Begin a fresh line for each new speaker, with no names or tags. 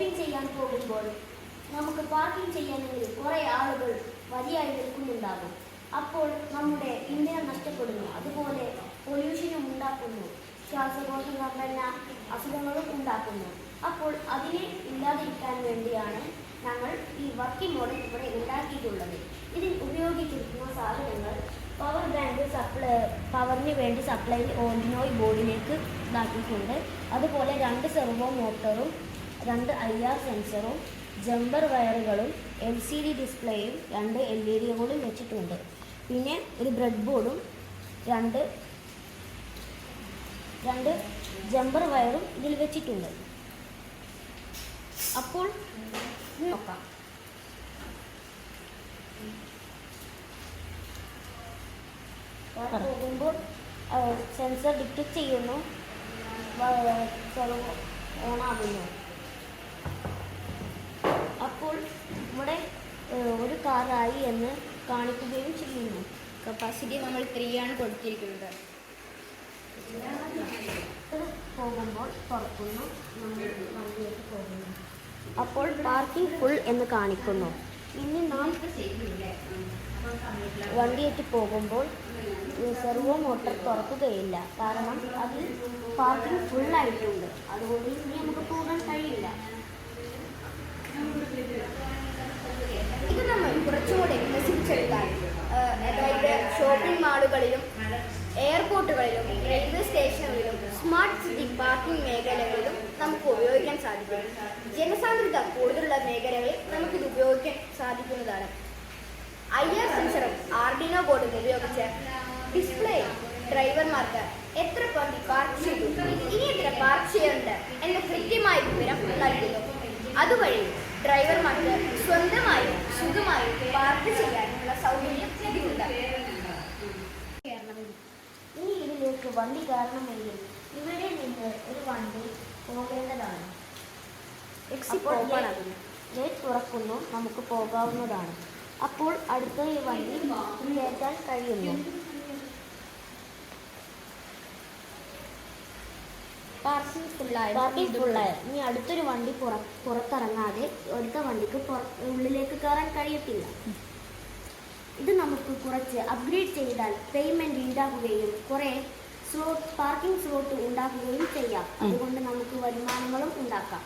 Shopping ചെയ്യാൻ പോകുമ്പോൾ നമുക്ക് പാർക്കിംഗ് ചെയ്യണമെങ്കിൽ കുറേ ആളുകൾ വരിയായി നിൽക്കുന്നുണ്ടാകും. അപ്പോൾ നമ്മുടെ ഇന്ധനം നഷ്ടപ്പെടുന്നു. അതുപോലെ പൊല്യൂഷനും ഉണ്ടാക്കുന്നു, ശ്വാസകോശം സംബന്ധ അസുഖങ്ങളും ഉണ്ടാക്കുന്നു. അപ്പോൾ അതിനെ ഇല്ലാതിരിക്കാൻ വേണ്ടിയാണ് ഞങ്ങൾ ഈ വർക്കിംഗ് മോഡൽ ഇവിടെ ഉണ്ടാക്കിയിട്ടുള്ളത്. ഇതിൽ ഉപയോഗിച്ചിരിക്കുന്ന സാധനങ്ങൾ പവർ ബാങ്ക് പവറിന് വേണ്ടി സപ്ലൈ ഓർഡിനറി ബോർഡിലേക്ക് ഇതാക്കിയിട്ടുണ്ട്. അതുപോലെ 2 സെർവോ മോട്ടറും 2 IR സെൻസറും ജമ്പർ വയറുകളും LCD ഡിസ്പ്ലേയും 2 LED-കളും വെച്ചിട്ടുണ്ട്. പിന്നെ ഒരു ബ്രെഡ് ബോർഡും 2 ജമ്പർ വയറും ഇതിൽ വെച്ചിട്ടുണ്ട്. അപ്പോൾ നോക്കാം. പോകുമ്പോൾ സെൻസർ ഡിറ്റക്ട് ചെയ്യുന്നു, സെർവോ ഓണാകുന്നു. അപ്പോൾ ഇവിടെ ഒരു കാറായി എന്ന് കാണിക്കുകയും ചെയ്യുന്നു.
കപ്പാസിറ്റി നമ്മൾ 3 ആണ് കൊടുത്തിരിക്കുന്നത്.
പോകുമ്പോൾ തുറക്കുന്നു, നമ്മൾ വണ്ടിയേക്ക് പോകുന്നു. അപ്പോൾ പാർക്കിംഗ് ഫുൾ എന്ന് കാണിക്കുന്നു. ഇനി നാം വണ്ടിയേറ്റ് പോകുമ്പോൾ സെർവോ മോട്ടർ തുറക്കുകയില്ല, കാരണം അതിൽ പാർക്കിംഗ് ഫുള്ളായിട്ടുണ്ട്. അതുകൊണ്ട് ഇനി നമുക്ക് പോകാൻ കഴിയില്ല.
ഇത് നമ്മൾ കുറച്ചുകൂടി വികസിപ്പിച്ചെടുക്കാൻ, അതായത് ഷോപ്പിംഗ് മാളുകളിലും എയർപോർട്ടുകളിലും റെയിൽവേ സ്റ്റേഷനുകളിലും സ്മാർട്ട് സിറ്റി പാർക്കിംഗ് മേഖലകളിലും നമുക്ക് ഉപയോഗിക്കാൻ സാധിക്കും. ജനസാന്ദ്രത കൂടുതലുള്ള മേഖലകളിൽ നമുക്കിത് ഉപയോഗിക്കാൻ സാധിക്കുന്നതാണ്. IR സെൻസറും ആർഡിനോ ബോർഡും ഉപയോഗിച്ച് ഡിസ്പ്ലേ ഡ്രൈവർമാർക്ക് എത്ര വണ്ടി പാർക്ക് ചെയ്തു, ഇനി എത്ര പാർക്ക് ചെയ്യുന്നുണ്ട് എന്ന കൃത്യമായ വിവരം നൽകുന്നു. അതുവഴി ഡ്രൈവർമാർക്ക് സ്വന്തമായും സുഖമായും പാർക്ക് ചെയ്യാനുള്ള സൗകര്യം ഇതിലുണ്ട്.
ഇനി ഇതിലേക്ക് വണ്ടി കയറണമെങ്കിൽ ഇവിടെ നിന്ന് ഒരു വണ്ടി പോകേണ്ടതാണ്. ഗേറ്റ് തുറക്കുന്നു, നമുക്ക് പോകാവുന്നതാണ്. അപ്പോൾ അടുത്ത ഈ വണ്ടി കയറ്റാൻ കഴിയുന്നു. പാർക്കിംഗ് ഫുള്ളായി. ഇനി അടുത്തൊരു വണ്ടി പുറത്തിറങ്ങാതെ അടുത്ത വണ്ടിക്ക് ഉള്ളിലേക്ക് കയറാൻ കഴിയത്തില്ല. ഇത് നമുക്ക് കുറച്ച് അപ്ഗ്രേഡ് ചെയ്താൽ പേയ്മെൻറ്റ് ഉണ്ടാക്കുകയും കുറേ പാർക്കിംഗ് സ്ലോട്ട് ഉണ്ടാക്കുകയും ചെയ്യാം. അതുകൊണ്ട് നമുക്ക് വരുമാനങ്ങളും ഉണ്ടാക്കാം.